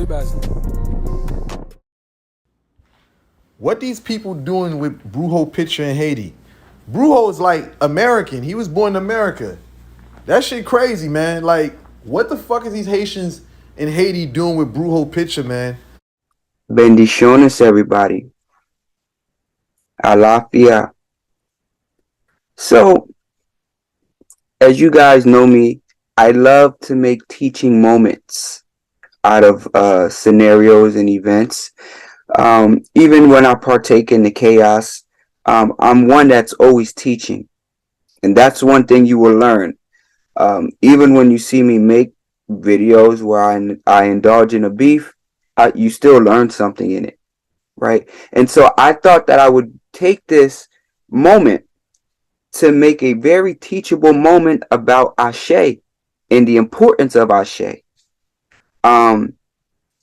Way best. What these people doing with Brujo picture in Haiti? Brujo is like American. He was born in America. That shit crazy, man. Like, what the fuck is these Haitians in Haiti doing with Brujo picture, man? Bendiciones, everybody. Alafia. So, as you guys know me, I love to make teaching moments out of scenarios and events. Even when I partake in the chaos, I'm one that's always teaching. And that's one thing you will learn. Even when you see me make videos where I indulge in a beef, you still learn something in it, right? And so I thought that I would take this moment to make a very teachable moment about Ashe and the importance of Ashe um,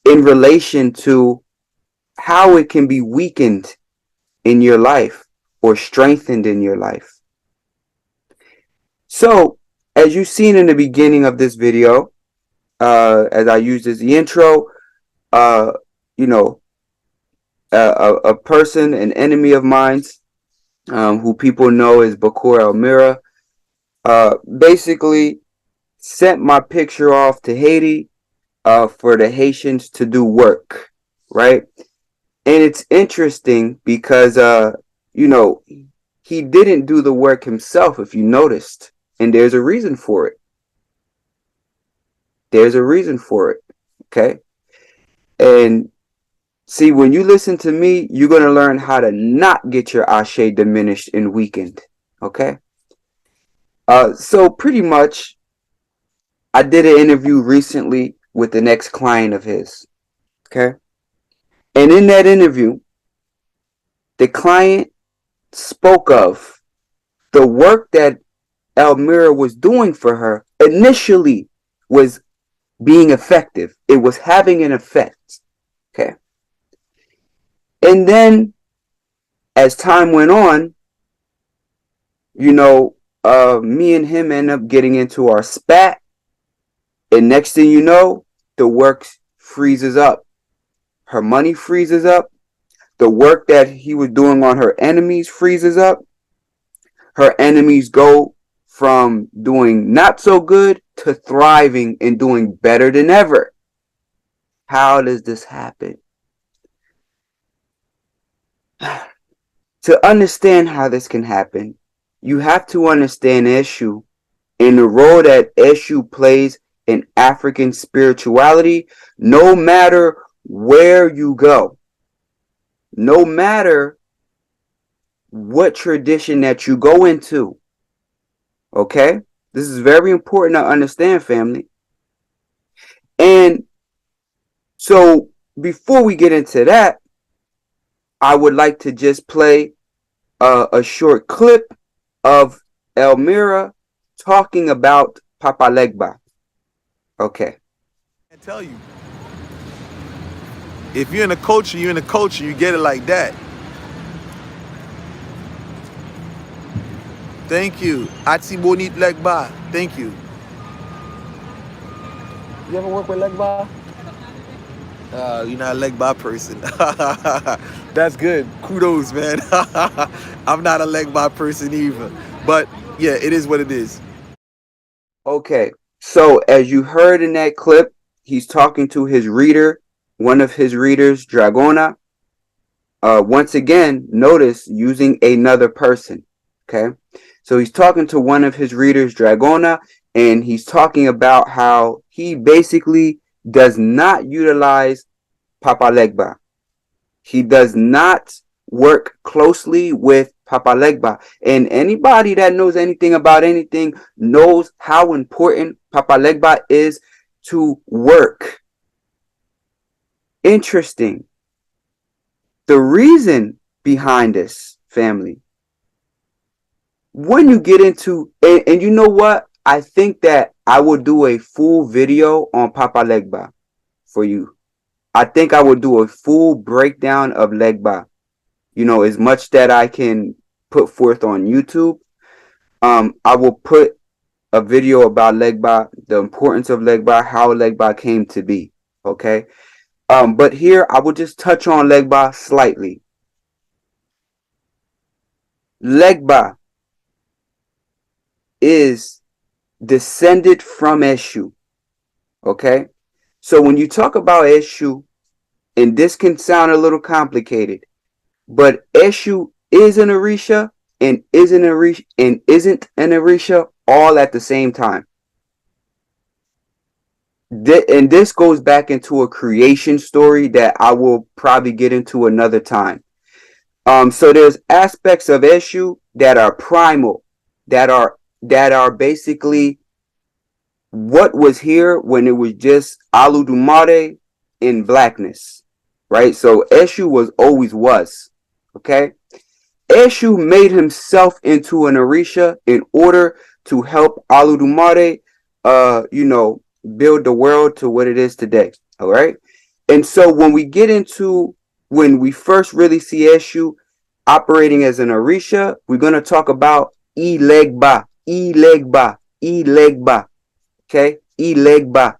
in relation to how it can be weakened in your life or strengthened in your life. So, as you've seen in the beginning of this video, as I used as the intro, uh, you know, a person, an enemy of mine, who people know as Bakur Elmira, basically sent my picture off to Haiti for the Haitians to do work, right? And it's interesting because, you know, he didn't do the work himself, if you noticed. And there's a reason for it. There's a reason for it. Okay. And see, when you listen to me, you're going to learn how to not get your Ashe diminished and weakened. Okay. So pretty much, I did an interview recently with the next client of his. Okay. And in that interview, the client spoke of the work that Elmira was doing for her initially was being effective. It was having an effect. Okay. And then as time went on, you know, me and him end up getting into our spat. And next thing you know, the work freezes up. Her money freezes up. The work that he was doing on her enemies freezes up. Her enemies go from doing not so good to thriving and doing better than ever. How does this happen? To understand how this can happen, you have to understand Eshu and the role that Eshu plays in African spirituality, no matter where you go, no matter what tradition that you go into. Okay? This is very important to understand, family. And so before we get into that, I would like to just play a short clip of Elmira talking about Papa Legba. Okay. I tell you, if you're in a culture, you're in a culture, you get it like that. Thank you. Atsi Bonit Legba. Thank you. You ever work with Legba? You're not a Legba person. That's good. Kudos, man. I'm not a Legba person either. But yeah, it is what it is. Okay. So as you heard in that clip, he's talking to his reader, one of his readers, Dragona. Once again, notice using another person. Okay. So he's talking to one of his readers, Dragona, and he's talking about how he basically does not utilize Papa Legba. He does not work closely with Papa Legba. And anybody that knows anything about anything knows how important Papa Legba is to work. Interesting. The reason behind this, family, when you get into, and you know what? I think that I will do a full video on Papa Legba for you. I think I will do a full breakdown of Legba. You know, as much that I can put forth on YouTube. I will put a video about Legba, the importance of Legba, how Legba came to be. Okay. But here I will just touch on Legba slightly. Legba is descended from Eshu. Okay? So when you talk about Eshu, and this can sound a little complicated, but Eshu is an Orisha and isn't an Orisha all at the same time. And this goes back into a creation story that I will probably get into another time. So there's aspects of Eshu that are primal, that are basically what was here when it was just Aludumare in blackness, right? So Eshu was, okay? Eshu made himself into an Orisha in order to help Aludumare, build the world to what it is today, all right? And so when we first really see Eshu operating as an Orisha, we're going to talk about Ilegba, okay? Ilegba,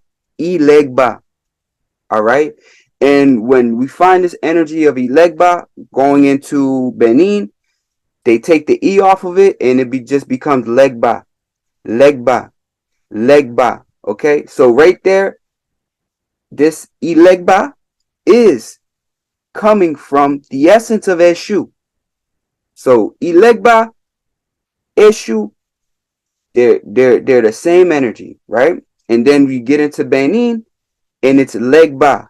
all right? And when we find this energy of Ilegba going into Benin, they take the E off of it and just becomes Legba, okay? So right there, this Ilegba is coming from the essence of Eshu. So Ilegba, Eshu, they're the same energy, right? And then we get into Benin, and it's Legba,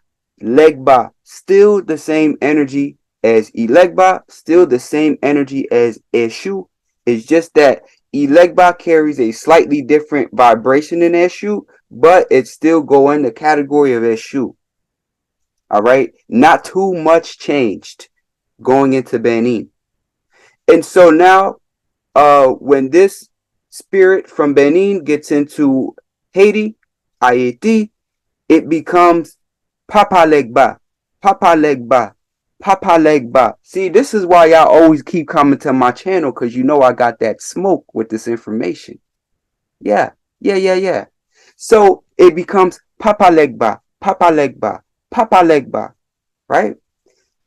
still the same energy as Ilegba, still the same energy as Eshu. It's just that Ilegba carries a slightly different vibration than Eshu, but it still go in the category of Eshu. All right, not too much changed going into Benin. And so now, when this spirit from Benin gets into Haiti, Haiti, it becomes Papa Legba. See, this is why y'all always keep coming to my channel, because you know I got that smoke with this information. Yeah. So it becomes Papa Legba, right?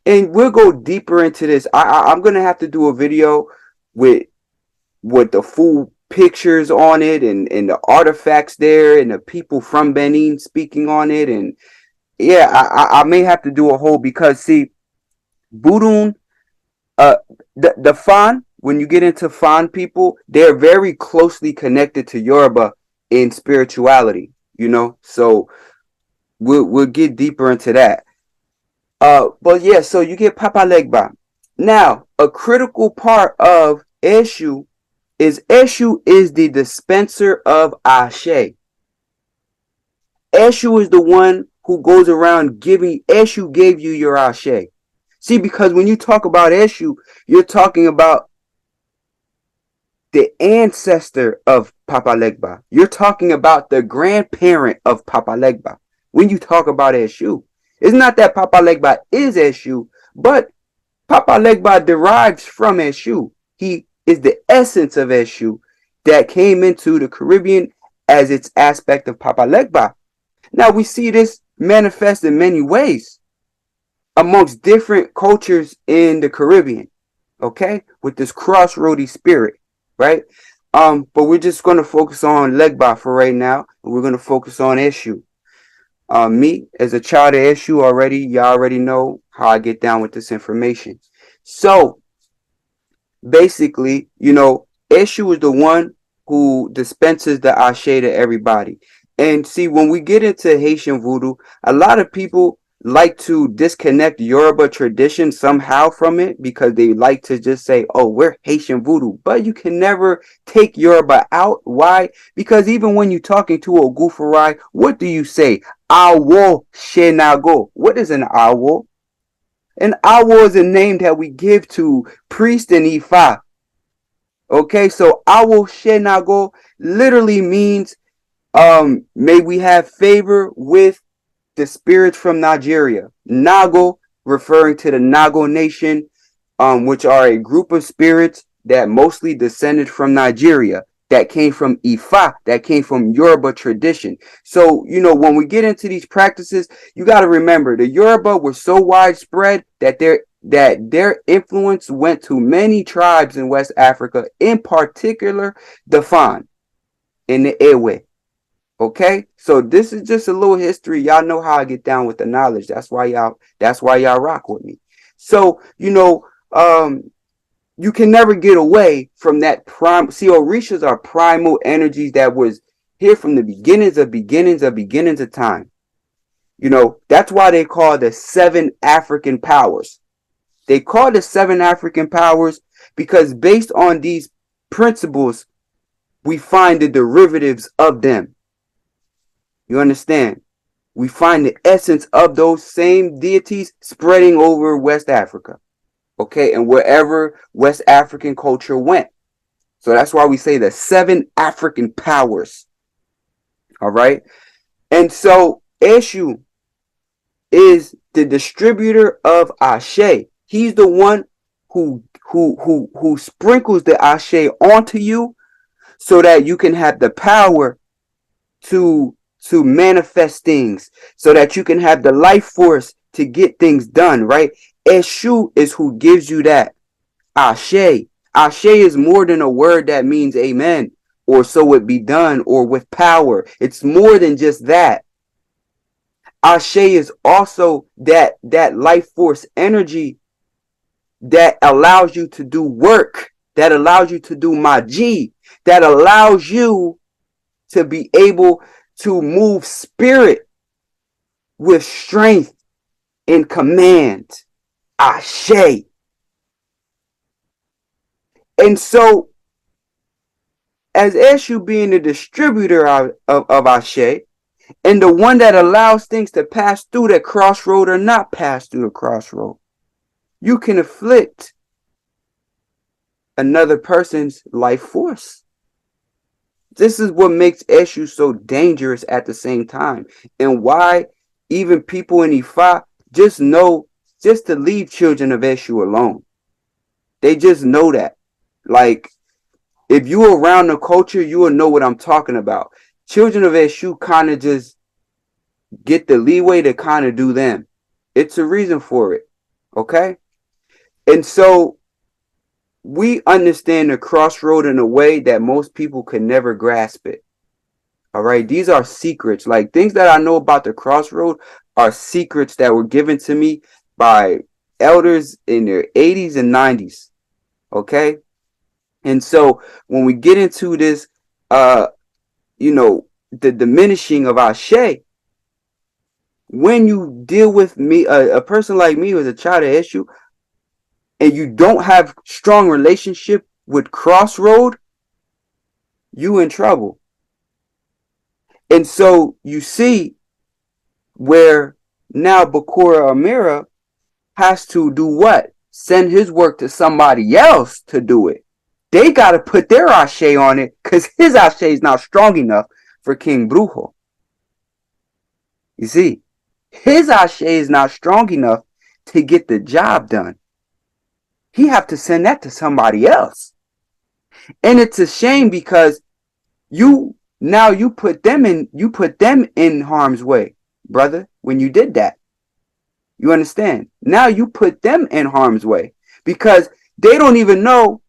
And we'll go deeper into this. I'm going to have to do a video with the full pictures on it and the artifacts there and the people from Benin speaking on it. And yeah, I may have to do a whole, because see, Budun, the Fan, when you get into Fan people, they're very closely connected to Yoruba in spirituality, so we'll get deeper into that. But yeah, so you get Papa Legba. Now, a critical part of Eshu is the dispenser of Ashe. Eshu is the one who goes around giving. Eshu gave you your Ashe. See, because when you talk about Eshu, you're talking about the ancestor of Papa Legba. You're talking about the grandparent of Papa Legba. When you talk about Eshu, it's not that Papa Legba is Eshu, but Papa Legba derives from Eshu. He is the essence of Eshu that came into the Caribbean as its aspect of Papa Legba. Now we see this manifest in many ways amongst different cultures in the Caribbean, okay, with this crossroady spirit, right? But we're just going to focus on Legba for right now, and we're going to focus on Eshu. Me, as a child of Eshu already, y'all already know how I get down with this information. So, basically, Eshu is the one who dispenses the Ashe to everybody. And see, when we get into Haitian voodoo, a lot of people like to disconnect Yoruba tradition somehow from it, because they like to just say, oh, we're Haitian voodoo. But you can never take Yoruba out. Why? Because even when you're talking to a Gufarai, what do you say? Awo Shenago. What is an Awo? An Awo is a name that we give to priest and Ifa. Okay, so Awo Shenago literally means may we have favor with the spirits from Nigeria. Nago, referring to the Nago nation, which are a group of spirits that mostly descended from Nigeria. that came from Ifa, that came from Yoruba tradition. So, when we get into these practices, you got to remember the Yoruba were so widespread that their influence went to many tribes in West Africa, in particular the Fan and the Ewe. Okay, so this is just a little history. Y'all know how I get down with the knowledge. That's why y'all rock with me. So, you can never get away from that prime. See, Orishas are primal energies that was here from the beginnings of time. That's why they call the 7 African powers. They call the 7 African powers because based on these principles, we find the derivatives of them. You understand? We find the essence of those same deities spreading over West Africa. Okay, and wherever West African culture went. So that's why we say the 7 African powers. All right. And so Eshu is the distributor of Ashe. He's the one who sprinkles the Ashe onto you so that you can have the power to manifest things, so that you can have the life force to get things done, right? Eshu is who gives you that. Ashe. Ashe is more than a word that means amen, or so it be done, or with power. It's more than just that. Ashe is also that life force energy that allows you to do work, that allows you to do maji, that allows you to be able to move spirit with strength and command. Ashe. And so, as Eshu being the distributor of Ashe, and the one that allows things to pass through that crossroad or not pass through the crossroad, you can afflict another person's life force. This is what makes Eshu so dangerous at the same time, and why even people in Ifa just know just to leave children of Eshu alone. They just know that. Like, if you're around the culture, you will know what I'm talking about. Children of Eshu kind of just get the leeway to kind of do them. It's a reason for it. Okay? And so we understand the crossroad in a way that most people can never grasp it. All right? These are secrets. Like, things that I know about the crossroad are secrets that were given to me by elders in their 80s and 90s. Okay? And so when we get into this, the diminishing of Ashe, when you deal with me, a person like me who's a child of Eshu, and you don't have strong relationship with Crossroad, you in trouble. And so you see where now Bakura Amira has to do what? Send his work to somebody else to do it. They got to put their Ashe on it because his Ashe is not strong enough for King Brujo. You see, his Ashe is not strong enough to get the job done. He have to send that to somebody else. And it's a shame because you put them in harm's way, brother, when you did that. You understand? Now you put them in harm's way because they don't even know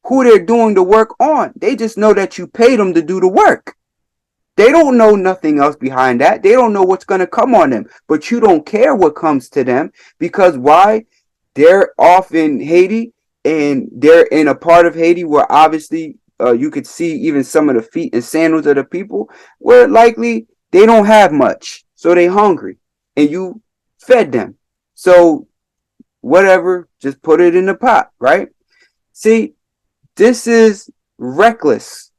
who they're doing the work on. They just know that you paid them to do the work. They don't know nothing else behind that. They don't know what's going to come on them. But you don't care what comes to them because why? They're off in Haiti and they're in a part of Haiti where obviously you could see even some of the feet and sandals of the people where likely they don't have much. So they hungry and you fed them. So whatever, just put it in the pot, right? See, this is reckless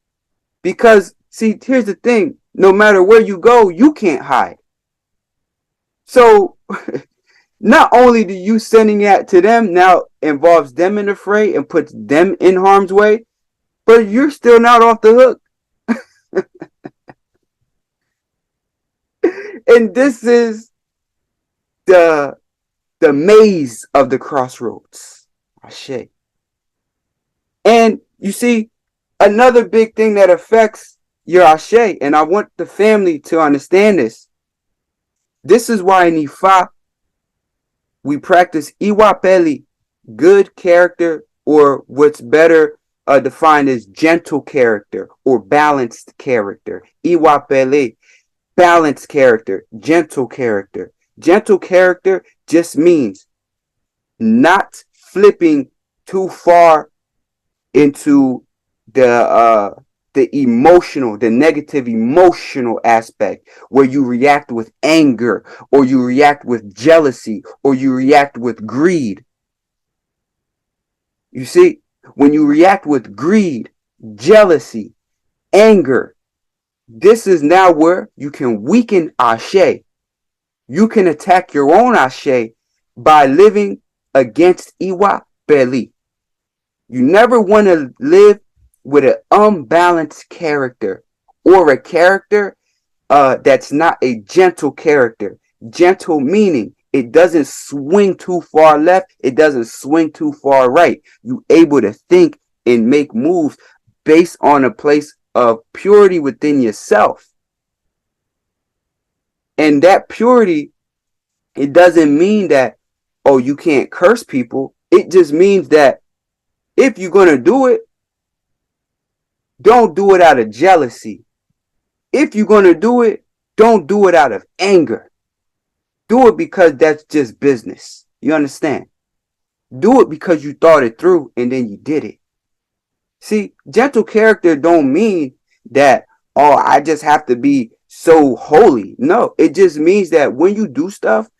because, see, here's the thing. No matter where you go, you can't hide. So not only do you sending that to them now involves them in the fray and puts them in harm's way, but you're still not off the hook. And this is the maze of the crossroads. Ashe. And you see, Another big thing that affects your ashe, and I want the family to understand this. This is why in Ifa we practice Iwapeli, good character, or what's better defined as gentle character or balanced character. Iwapele, balanced character, gentle character. Gentle character just means not flipping too far into the emotional, the negative emotional aspect where you react with anger or you react with jealousy or you react with greed. You see, when you react with greed, jealousy, anger, this is now where you can weaken Ashe. You can attack your own Ashe by living against Iwa Beli. You never want to live with an unbalanced character or a character that's not a gentle character. Gentle meaning it doesn't swing too far left. It doesn't swing too far right. You able to think and make moves based on a place of purity within yourself. And that purity, it doesn't mean that, oh, you can't curse people. It just means that if you're going to do it, don't do it out of jealousy. If you're going to do it, don't do it out of anger. Do it because that's just business. You understand? Do it because you thought it through and then you did it. See, gentle character don't mean that, oh, I just have to be so holy. No, it just means that when you do stuff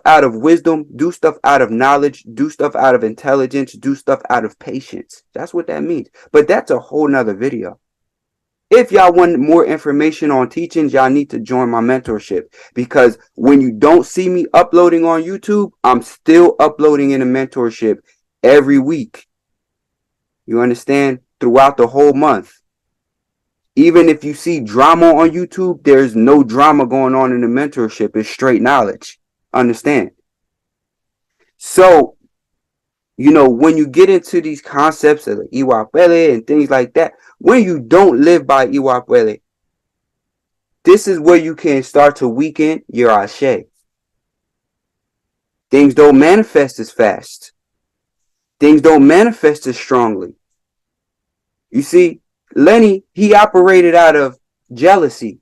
out of wisdom, do stuff out of knowledge, do stuff out of intelligence, do stuff out of patience. That's what that means. But that's a whole nother video. If y'all want more information on teachings, y'all need to join my mentorship, because when you don't see me uploading on YouTube, I'm still uploading in a mentorship every week. You understand? Throughout the whole month. Even if you see drama on YouTube, there's no drama going on in the mentorship. It's straight knowledge. Understand? So, when you get into these concepts of the Iwapele and things like that, when you don't live by Iwapele, this is where you can start to weaken your Ashe. Things don't manifest as fast. Things don't manifest as strongly. You see, Lenny, he operated out of jealousy,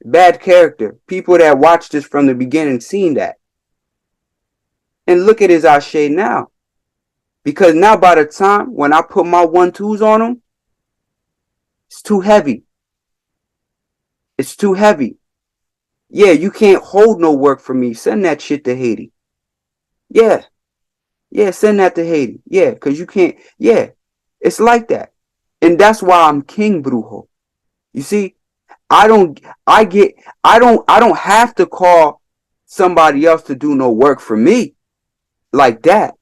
bad character. People that watched this from the beginning seen that. And look at his Ashe now. Because now by the time when I put my 1-2s on him, it's too heavy. It's too heavy. Yeah, you can't hold no work for me. Send that shit to Haiti. Yeah. Yeah, send that to Haiti. Yeah, because you can't. Yeah, it's like that. And that's why I'm King Brujo. You see, I don't have to call somebody else to do no work for me like that.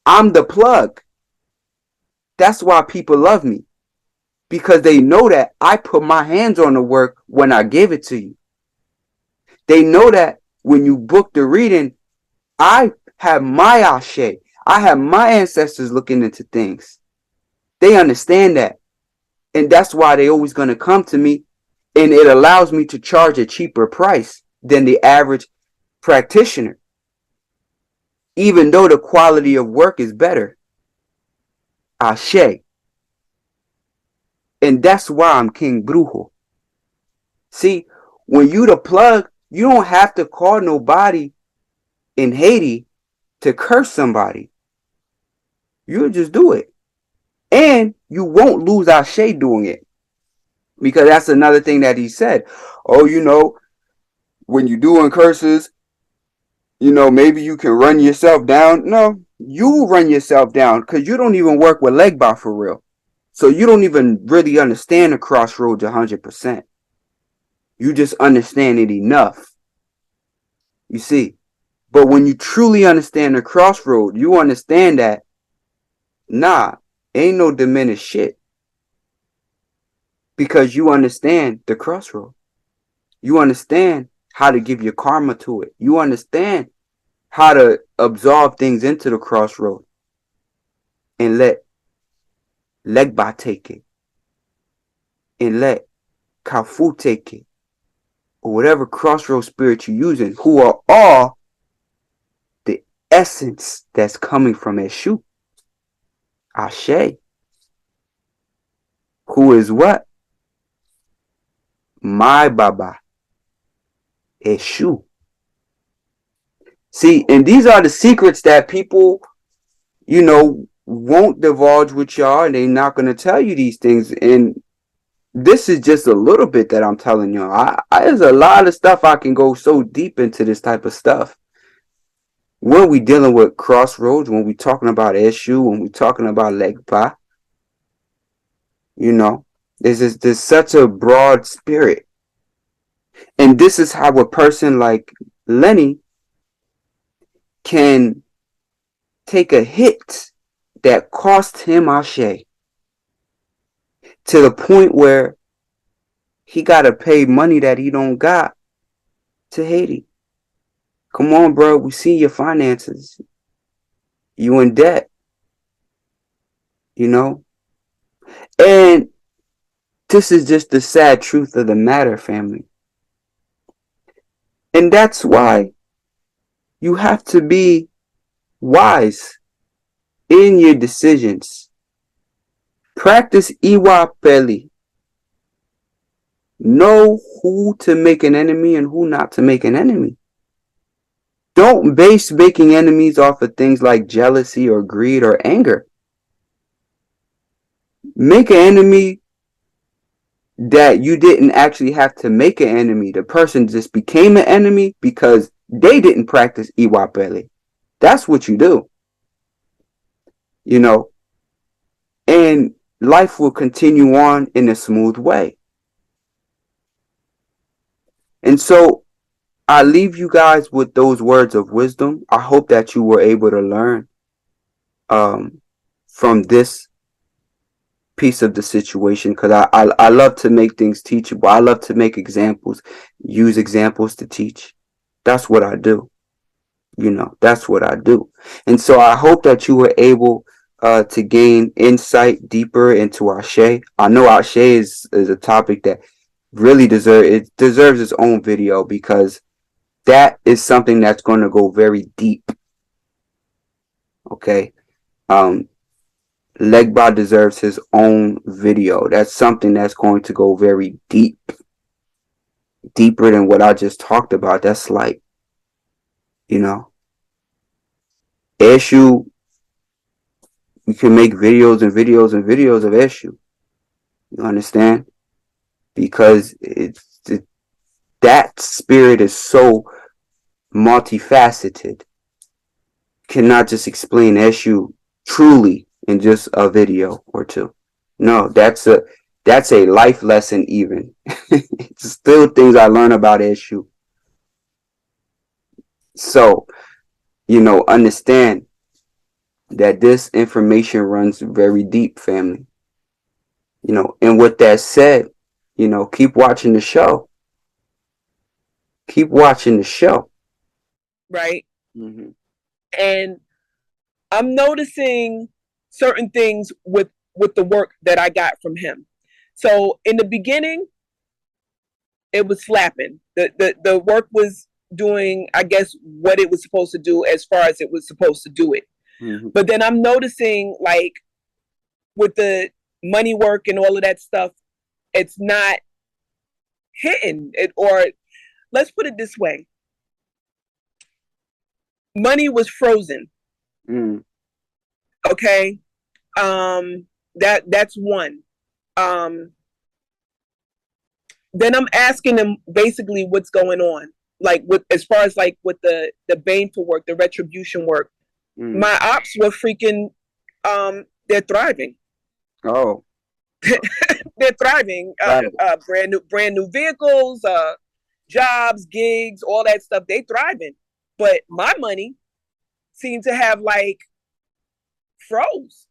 I'm the plug. That's why people love me. Because they know that I put my hands on the work when I give it to you. They know that when you book the reading, I have my Ashe. I have my ancestors looking into things. They understand that. And that's why they always going to come to me. And it allows me to charge a cheaper price than the average practitioner. Even though the quality of work is better. Ashe. And that's why I'm King Brujo. See, when you the plug, you don't have to call nobody in Haiti to curse somebody. You'll just do it. And you won't lose Ashe doing it. Because that's another thing that he said. Oh, when you're doing curses, maybe you can run yourself down. No, you run yourself down because you don't even work with Legba for real. So you don't even really understand the crossroads 100%. You just understand it enough. You see. But when you truly understand the crossroad, you understand that, ain't no diminished shit. Because you understand the crossroad. You understand how to give your karma to it. You understand how to absorb things into the crossroad. And let Legba take it, and let Kafu take it, or whatever crossroad spirit you're using, who are all the essence that's coming from Eshu, Ashe, who is what? My Baba, Eshu. See, and these are the secrets that people, won't divulge with y'all, and they're not going to tell you these things. And this is just a little bit that I'm telling y'all. There's a lot of stuff I can go so deep into this type of stuff. When we dealing with crossroads, when we talking about Eshu, when we talking about Legba, there's such a broad spirit. And this is how a person like Lenny can take a hit that cost him Ashe to the point where he got to pay money that he don't got to Haiti. Come on, bro. We see your finances. You in debt. And this is just the sad truth of the matter, family. And that's why you have to be wise in your decisions. Practice Iwa Peli. Know who to make an enemy and who not to make an enemy. Don't base making enemies off of things like jealousy or greed or anger. Make an enemy that you didn't actually have to make an enemy. The person just became an enemy because they didn't practice Iwa Peli. That's what you do. And life will continue on in a smooth way. And so I leave you guys with those words of wisdom. I hope that you were able to learn from this piece of the situation, because I love to make things teachable. I love to make examples, use examples to teach. That's what I do. That's what I do. And so I hope that you were able to gain insight deeper into Ashe. I know Ashe is a topic that really deserves its own video, because that is something that's going to go very deep. Okay. Legba deserves his own video. That's something that's going to go very deep. Deeper than what I just talked about. That's like, Eshu, you can make videos and videos and videos of Eshu. You understand? Because that spirit is so multifaceted. Cannot just explain Eshu truly in just a video or two. No, that's a life lesson even. It's still things I learn about Eshu. So, understand that this information runs very deep, family. And with that said, keep watching the show. Keep watching the show. Right? Mm-hmm. And I'm noticing certain things with the work that I got from him. So in the beginning, it was slapping. The work was doing, I guess, what it was supposed to do as far as it was supposed to do it. Mm-hmm. But then I'm noticing, like, with the money work and all of that stuff, it's not hitting it. Or let's put it this way. Money was frozen. Mm. Okay. That's one. Then I'm asking them basically what's going on. Like, with as far as like with the baneful work, the retribution work. Mm. My ops were freaking they're thriving. Oh. They're thriving. Brand new vehicles, jobs, gigs, all that stuff. They thriving. But my money seemed to have like froze.